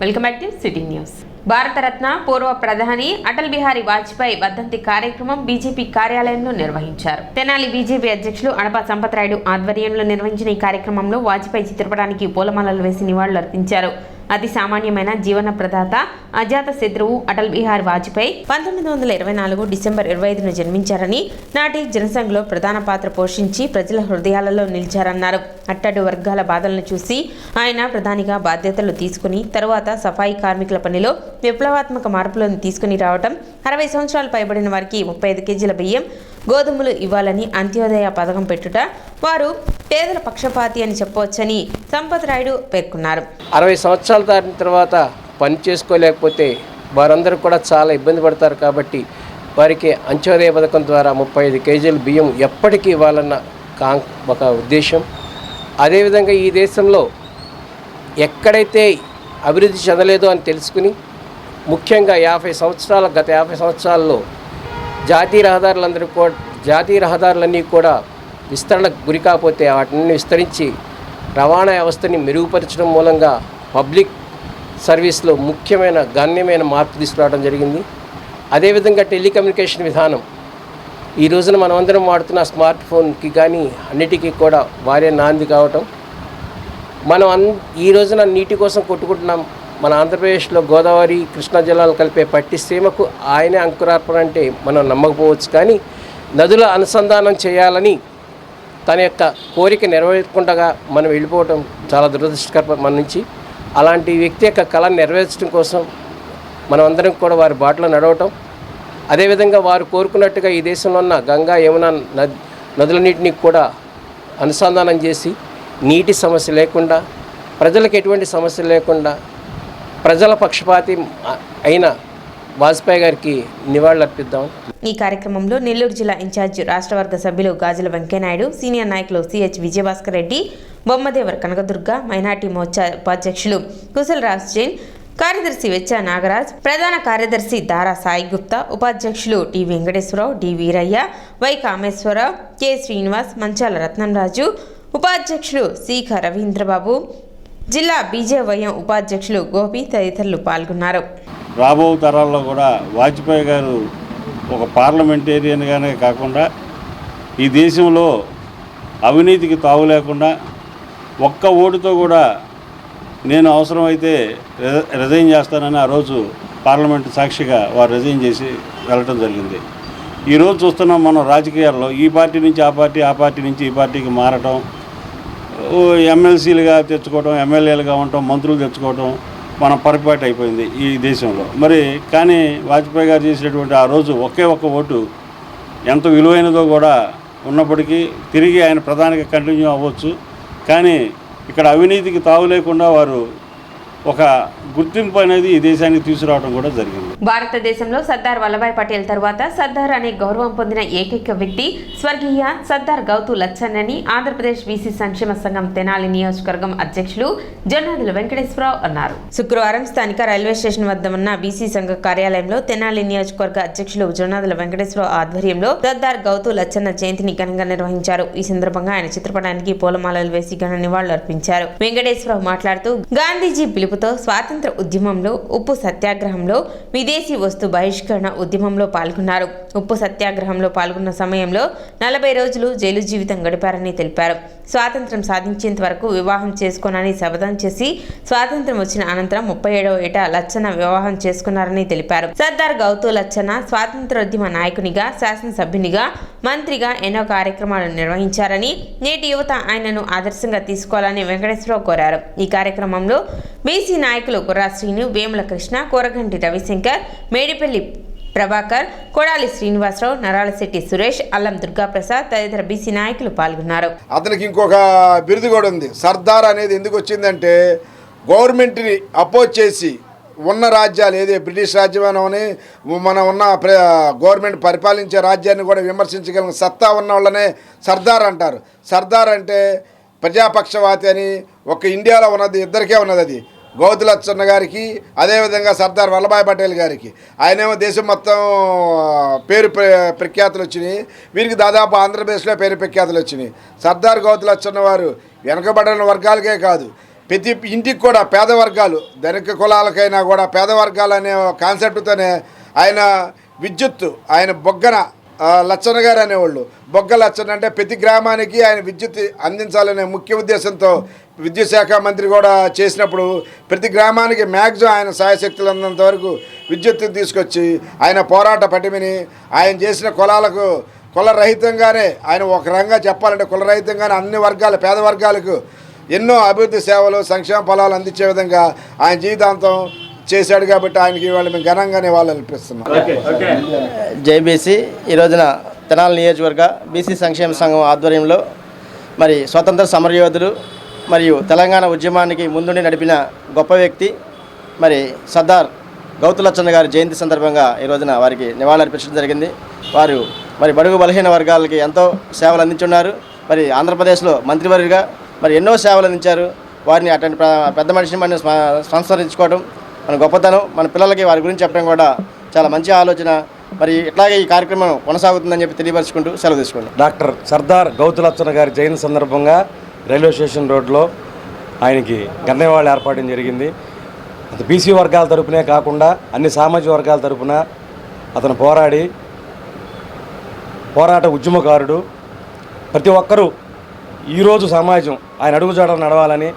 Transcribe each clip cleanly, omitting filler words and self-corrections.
Welcome back to city news. Bharat Ratna పూర్వ ప్రధాని అటల్ బిహారీ వాజ్పేయి వర్ధంతి కార్యక్రమం బీజేపీ కార్యాలయంలో నిర్వహించారు. తెనాలి బీజేపీ అధ్యక్షులు అడపా సంపత్ రాయుడు ఆధ్వర్యంలో నిర్వహించిన ఈ కార్యక్రమంలో వాజ్పేయి చిత్రపటానికి పూలమాలలు వేసి నివాళులర్పించారు. అతి సామాన్యమైన జీవన ప్రదాత అజాత శత్రువు అటల్ బిహారీ వాజ్పేయి 1924 డిసెంబర్ 25న జన్మించారని, నాటి జనసంఘలో ప్రధాన పాత్ర పోషించి ప్రజల హృదయాలలో నిలిచారన్నారు. అట్టడు వర్గాల బాధలను చూసి ఆయన ప్రధానిగా బాధ్యతలు తీసుకుని తరువాత సఫాయి కార్మికుల పనిలో విప్లవాత్మక మార్పులను తీసుకుని రావడం, 60 సంవత్సరాలు పైబడిన వారికి 35 కేజీల బియ్యం గోధుమలు ఇవ్వాలని అంత్యోదయ పథకం పెట్టుట వారు పేదల పక్షపాతి అని చెప్పవచ్చని సంపత్ రాయుడు పేర్కొన్నారు. 60 సంవత్సరాల దాటిన తర్వాత పని చేసుకోలేకపోతే వారందరూ కూడా చాలా ఇబ్బంది పడతారు. కాబట్టి వారికి అంత్యోదయ పథకం ద్వారా 35 కేజీల బియ్యం ఎప్పటికీ ఇవ్వాలన్న ఒక ఉద్దేశం. అదేవిధంగా ఈ దేశంలో ఎక్కడైతే అభివృద్ధి చెందలేదో అని తెలుసుకుని ముఖ్యంగా గత 50 సంవత్సరాల్లో జాతీయ రహదారులన్నీ కూడా విస్తరణకు గురి కాకపోతే వాటిని విస్తరించి రవాణా వ్యవస్థని మెరుగుపరచడం మూలంగా పబ్లిక్ సర్వీస్లో ముఖ్యమైన గణనీయమైన మార్పు తీసుకురావడం జరిగింది. అదేవిధంగా టెలికమ్యూనికేషన్ విధానం ఈ రోజున మనమందరం వాడుతున్న స్మార్ట్ ఫోన్కి కానీ అన్నిటికీ కూడా వారే నాంది కావటం. ఈ రోజున నీటి కోసం కొట్టుకుంటున్నాం. మన ఆంధ్రప్రదేశ్లో గోదావరి కృష్ణా జిల్లాలు కలిపే పట్టిసీమకు ఆయనే అంకురార్పణ అంటే మనం నమ్మకపోవచ్చు, కానీ నదుల అనుసంధానం చేయాలని తన యొక్క కోరిక నెరవేర్చకుండా మనం వెళ్ళిపోవటం చాలా దురదృష్టకరం మన నుంచి. అలాంటి వ్యక్తి యొక్క కళను నెరవేర్చడం కోసం మనం అందరం కూడా వారి బాటలో నడవటం, అదేవిధంగా వారు కోరుకున్నట్టుగా ఈ దేశంలో ఉన్న గంగా యమున నదులన్నింటినీ కూడా అనుసంధానం చేసి నీటి సమస్య లేకుండా, ప్రజలకు ఎటువంటి సమస్య లేకుండా ప్రజల పక్షపాతి అయిన వాజ్పేయి గారికి నివాళులర్పిద్దాం. ఈ కార్యక్రమంలో నెల్లూరు జిల్లా ఇన్ఛార్జ్ రాష్ట్రవర్గ సభ్యులు గాజుల వెంకయ్యనాయుడు, సీనియర్ నాయకులు సిహెచ్ విజయభాస్కర్ రెడ్డి, బొమ్మదేవర్ కనకదుర్గ, మైనార్టీ మోర్చా ఉపాధ్యక్షులు కుశల్ రాజ్ జైన్, కార్యదర్శి వెచ్చ నాగరాజ్, ప్రధాన కార్యదర్శి దారా సాయి గుప్తా, ఉపాధ్యక్షులు T Venkateswararao, D Veeraiah, Y Kameswararao, K Srinivas, Manchala Ratnamraju, ఉపాధ్యక్షులు సీఖ రవీంద్రబాబు, జిల్లా బీజేవైఎం ఉపాధ్యక్షులు గోపి తదితరులు పాల్గొన్నారు. రాబో తరాల్లో కూడా వాజ్పేయి గారు ఒక పార్లమెంటేరియన్గానే కాకుండా ఈ దేశంలో అవినీతికి తావు లేకుండా ఒక్క ఓటుతో కూడా నేను అవసరమైతే రిజైన్ చేస్తానని ఆ రోజు పార్లమెంట్ సాక్షిగా వారు రిజైన్ చేసి వెళ్ళటం జరిగింది. ఈరోజు చూస్తున్నాం మనం రాజకీయాల్లో ఈ పార్టీ నుంచి ఆ పార్టీ నుంచి ఈ పార్టీకి మారటం, ఎమ్మెల్సీలుగా తెచ్చుకోవడం, ఎమ్మెల్యేలుగా ఉండటం, మంత్రులు తెచ్చుకోవడం మన పరిపాటి అయిపోయింది ఈ దేశంలో. కానీ వాజ్పేయి గారు చేసినటువంటి ఆ రోజు ఒకే ఒక్క ఓటు ఎంత విలువైనదో కూడా ఉన్నప్పటికీ తిరిగి ఆయన ప్రధానిగా కంటిన్యూ అవ్వచ్చు. కానీ ఇక్కడ అవినీతికి తావు లేకుండా వారు ఒక గుర్తింపు అనేది ఈ దేశానికి తీసుకురావడం కూడా జరిగింది. భారతదేశంలో సర్దార్ వల్లభాయ్ పటేల్ తరువాత సర్దార్ అనే గౌరవం పొందిన ఏకైక వ్యక్తి స్వర్గీయ సర్దార్ గౌతు లచ్చన్నని ఆంధ్రప్రదేశ్ బీసీ సంక్షేమ సంఘం తెనాలి నియోజకవర్గం అధ్యక్షులు జొన్నాదుల వెంకటేశ్వరరావు అన్నారు. శుక్రవారం స్థానిక రైల్వే స్టేషన్ వద్ద ఉన్న బీసీ సంఘ కార్యాలయంలో తెనాలి నియోజకవర్గ అధ్యక్షులు జొన్నాదుల వెంకటేశ్వరరావు ఆధ్వర్యంలో సర్దార్ గౌతు లచ్చన్న జయంతిని ఘనంగా నిర్వహించారు. ఈ సందర్భంగా ఆయన చిత్రపటానికి పూలమాలలు వేసి ఘన నివాళులు అర్పించారు. వెంకటేశ్వరరావు మాట్లాడుతూ గాంధీజీ పిలుపుతో స్వాతంత్ర ఉద్యమంలో, ఉప్పు సత్యాగ్రహంలో, విదేశీ వస్తు బహిష్కరణ ఉద్యమంలో పాల్గొన్నారు. ఉప్పు సత్యాగ్రహంలో పాల్గొన్న సమయంలో 40 రోజులు జైలు జీవితం గడిపారని తెలిపారు. స్వాతంత్రం సాధించేంత వరకు వివాహం చేసుకోనని శపథం చేసి స్వాతంత్రం వచ్చిన అనంతరం 37వ ఏట లచ్చన్న వివాహం చేసుకున్నారని తెలిపారు. సర్దార్ గౌతు లచ్చన్న స్వాతంత్రోద్యమ నాయకునిగా, శాసనసభ్యునిగా, మంత్రిగా ఎన్నో కార్యక్రమాలు నిర్వహించారని, నేటి యువత ఆయనను ఆదర్శంగా తీసుకోవాలని వెంకటేశ్వరరావు కోరారు. ఈ కార్యక్రమంలో బీసీ నాయకులు గుర్రా శ్రీను, వేముల కృష్ణ, కోరగంటి రవిశంకర్, మేడిపల్లి ప్రభాకర్, కొడాలి శ్రీనివాసరావు, నరాలశెట్టి సురేష్, అల్లం దుర్గాప్రసాద్ తదితర బీసీ నాయకులు పాల్గొన్నారు. అతనికి ఇంకొక బిరుదు కూడా ఉంది. సర్దార్ అనేది ఎందుకు వచ్చిందంటే గవర్నమెంట్ని అపోజ్ చేసి ఉన్న రాజ్యాలు ఏది బ్రిటిష్ రాజ్యమని మన ఉన్న గవర్నమెంట్ పరిపాలించే రాజ్యాన్ని కూడా విమర్శించగలిగిన సత్తా ఉన్న వాళ్ళనే సర్దార్ అంటారు. సర్దార్ అంటే ప్రజాపక్షవాతి అని ఒక ఇండియాలో ఉన్నది ఇద్దరికే ఉన్నది, అది గౌతు లచ్చన్న గారికి, అదేవిధంగా సర్దార్ వల్లభాయ్ పటేల్ గారికి. ఆయనేమో దేశం మొత్తం పేరు ప్రఖ్యాతులు వచ్చినాయి, వీరికి దాదాపు ఆంధ్రప్రదేశ్లో పేరు ప్రఖ్యాతులు వచ్చినాయి. సర్దార్ గౌతు లచ్చన్న వారు వెనకబడిన వర్గాలకే కాదు, ప్రతి ఇంటికి కూడా పేద వర్గాలు ధనిక కులాలకైనా కూడా పేద వర్గాలు అనే కాన్సెప్ట్తోనే ఆయన విద్యుత్తు ఆయన బొగ్గన లచ్చన్న గారు అనేవాళ్ళు. బొగ్గ లచ్చన్న అంటే ప్రతి గ్రామానికి ఆయన విద్యుత్ అందించాలనే ముఖ్య ఉద్దేశంతో విద్యుత్ శాఖ మంత్రి కూడా చేసినప్పుడు ప్రతి గ్రామానికి మ్యాక్సిమం ఆయన సాయశక్తులు ఉన్నంత వరకు విద్యుత్తు తీసుకొచ్చి ఆయన పోరాట పటిమని ఆయన చేసిన కులాలకు కులరహితంగానే ఆయన ఒక రంగా చెప్పాలంటే కులరహితంగానే అన్ని వర్గాలు పేద వర్గాలకు ఎన్నో అభివృద్ధి సేవలు సంక్షేమ ఫలాలు అందించే విధంగా ఆయన జీవితాంతం చేశాడు. కాబట్టి ఆయనకి ఇవాళ మేము ఘనంగానే వాళ్ళు అనిపిస్తున్నాం. జైబీసీ ఈ రోజున తెనాలి నియోజకవర్గ బీసీ సంక్షేమ సంఘం ఆధ్వర్యంలో మరి స్వతంత్ర సమరయోధులు మరియు తెలంగాణ ఉద్యమానికి ముందుండి నడిపిన గొప్ప వ్యక్తి మరి సర్దార్ గౌతు లచ్చన్న గారి జయంతి సందర్భంగా ఈ రోజున వారికి నివాళులర్పించడం జరిగింది. వారు మరి బడుగు బలహీన వర్గాలకి ఎంతో సేవలు అందించున్నారు. మరి ఆంధ్రప్రదేశ్లో మంత్రివర్యుగా మరి ఎన్నో సేవలు అందించారు. వారిని అటువంటి పెద్ద మనిషిని మనం సంస్మరించుకోవడం మన గొప్పతనం. మన పిల్లలకి వారి గురించి చెప్పడం కూడా చాలా మంచి ఆలోచన. మరి ఇట్లాగే ఈ కార్యక్రమం కొనసాగుతుందని చెప్పి తెలియపరుచుకుంటూ సెలవు తీసుకుంటాం. డాక్టర్ సర్దార్ గౌతు లచ్చన్న గారి జయంతి సందర్భంగా రైల్వే స్టేషన్ రోడ్లో ఆయనకి గన్నెవాళ్ళు ఏర్పాటు జరిగింది. అది బీసీ వర్గాల తరపునే కాకుండా అన్ని సామాజిక వర్గాల తరపున అతను పోరాట ఉద్యమకారుడు. ప్రతి ఒక్కరూ ఈరోజు సమాజం ఆయన అడుగుజాడలు నడవాలని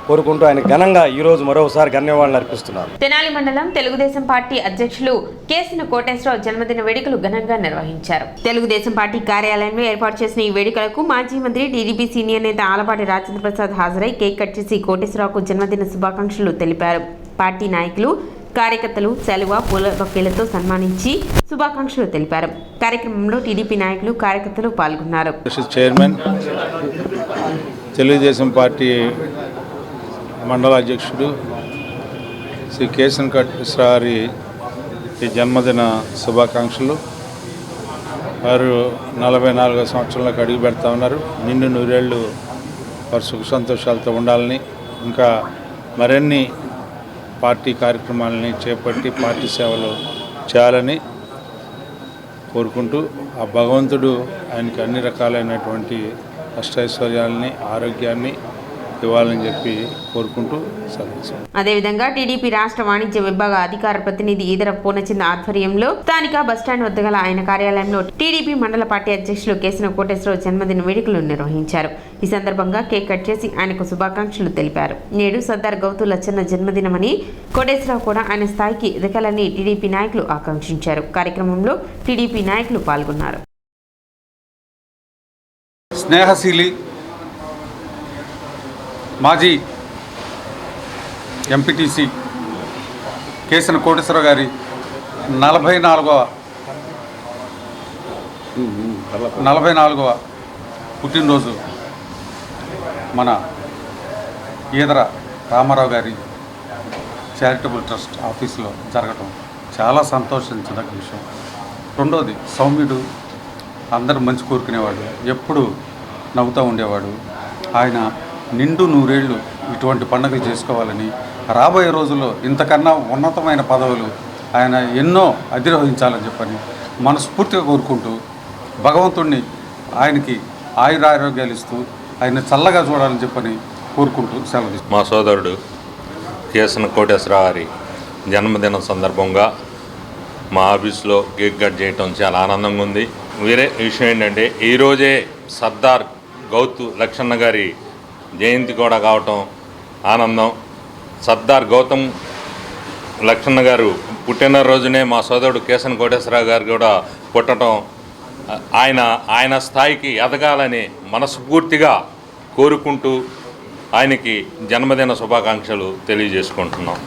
కోరుకుంటూ ఆయన ఘనంగా ఈరోజు మరోసారి గణ్యవాళ్ళని అర్పిస్తున్నారు. తెనాలి మండలం తెలుగుదేశం పార్టీ అధ్యక్షులు కేసిన కోటేశ్వరరావు జన్మదిన వేడుకలు ఘనంగా నిర్వహించారు. తెలుగుదేశం పార్టీ కార్యాలయంలో ఏర్పాటు చేసిన ఈ వేడుకలకు మాజీ మంత్రి టీడీపీ సీనియర్ నేత ఆలపాటి రాజేంద్ర ప్రసాద్ హాజరై కేక్ కట్ చేసి కోటేశ్వరరావుకు జన్మదిన శుభాకాంక్షలు తెలిపారు. పార్టీ నాయకులు కార్యకర్తలు సెలవ పూల బొకేలతో సన్మానించి శుభాకాంక్షలు తెలిపారు. కార్యక్రమంలో టీడీపీ నాయకులు కార్యకర్తలు పాల్గొన్నారు. చైర్మన్ తెలుగుదేశం పార్టీ మండల అధ్యక్షుడు శ్రీ కేసన్ కోటేశ్వరరావు ఈ జన్మదిన శుభాకాంక్షలు. వారు 44వ సంవత్సరంలోకి అడుగు పెడతా ఉన్నారు. నిండు నూరేళ్ళు వారు సుఖ సంతోషాలతో ఉండాలని, ఇంకా మరిన్ని పార్టీ కార్యక్రమాలని చేపట్టి పార్టీ సేవలు చేయాలని కోరుకుంటూ ఆ భగవంతుడు ఆయనకి అన్ని రకాలైనటువంటి అష్టైశ్వర్యాలని ఆరోగ్యాన్ని ఇవ్వాలని చెప్పి కోరుకుంటూ సెలవు. అదేవిధంగా టీడీపీ రాష్ట్ర వాణిజ్య విభాగ అధికార ప్రతినిధి ఈదర పూర్ణచంద్ర ఆధ్వర్యంలో స్థానిక బస్టాండ్ వద్ద గల ఆయన కార్యాలయంలో టీడీపీ మండల పార్టీ అధ్యక్షులు కేసిన కోటేశ్వరరావు జన్మదిన వేడుకలు నిర్వహించారు. ఈ సందర్భంగా కేక్ కట్ చేసి ఆయనకు శుభాకాంక్షలు తెలిపారు. నేడు సర్దార్ గౌతు లచ్చన్న జన్మదినమని కోటేశ్వరరావు కూడా ఆయన స్థాయికి ఎదగాలని టీడీపీ నాయకులు ఆకాంక్షించారు. కార్యక్రమంలో టీడీపీ నాయకులు పాల్గొన్నారు. స్నేహశీలి మాజీ ఎంపీటీసీ కేసిన కోటేశ్వరరావు గారి 44వ పుట్టినరోజు మన ఈదర రామారావు గారి చారిటబుల్ ట్రస్ట్ ఆఫీసులో జరగటం చాలా సంతోషించదగ్గ విషయం. రెండోది సౌమ్యుడు, అందరూ మంచి కోరుకునేవాడు, ఎప్పుడు నవ్వుతూ ఉండేవాడు. ఆయన నిండు నూరేళ్ళు ఇటువంటి పండుగలు చేసుకోవాలని, రాబోయే రోజుల్లో ఇంతకన్నా ఉన్నతమైన పదవులు ఆయన ఎన్నో అధిరోహించాలని చెప్పని మనస్ఫూర్తిగా కోరుకుంటూ భగవంతుణ్ణి ఆయనకి ఆయురారోగ్యాలు ఇస్తూ ఆయన చల్లగా చూడాలని చెప్పని కోరుకుంటూ సెలవు. మా సోదరుడు కేసన కోటేశ్వరరావు గారి జన్మదినం సందర్భంగా మా ఆఫీస్లో కేక్ కట్ చేయటం చాలా ఆనందంగా ఉంది. వేరే విషయం ఏంటంటే ఈరోజే సర్దార్ గౌతు లచ్చన్న గారి జయంతి కూడా కావటం ఆనందం. సర్దార్ గౌతమ్ లచ్చన్న గారు పుట్టినరోజునే మా సోదరుడు కేసన కోటేశ్వరరావు గారు కూడా పుట్టడం, ఆయన స్థాయికి ఎదగాలని మనస్ఫూర్తిగా కోరుకుంటూ ఆయనకి జన్మదిన శుభాకాంక్షలు తెలియజేసుకుంటున్నాం.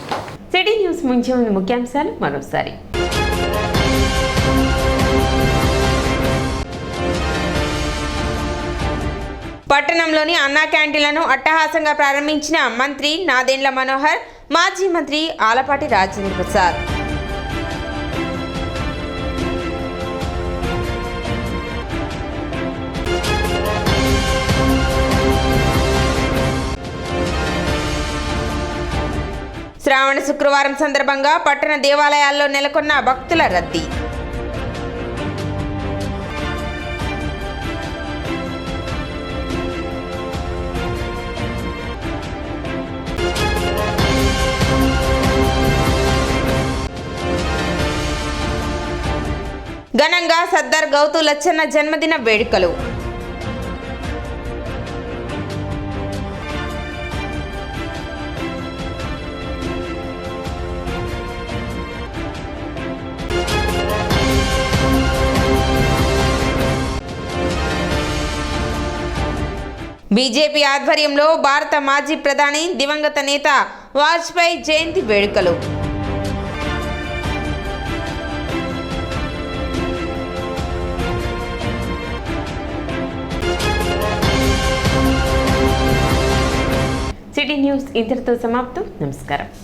సిటీ న్యూస్ ముంచే ముందు ముఖ్యాంశాలు మరోసారి. పట్టణంలోని అన్నా క్యాంటీన్లను అట్టహాసంగా ప్రారంభించిన మంత్రి నాదెండ్ల మనోహర్, మాజీ మంత్రి ఆలపాటి రాజేంద్ర ప్రసాద్. శ్రావణ శుక్రవారం సందర్భంగా పట్టణ దేవాలయాల్లో నెలకొన్న భక్తుల రద్దీ. ఘనంగా సర్దార్ గౌతు లచ్చన్న జన్మదిన వేడుకలు. బీజేపీ ఆధ్వర్యంలో భారత మాజీ ప్రధాని దివంగత నేత వాజ్పేయి జయంతి వేడుకలు. సిటీ న్యూస్ ఇంతటితో సమాప్తం. నమస్కారం.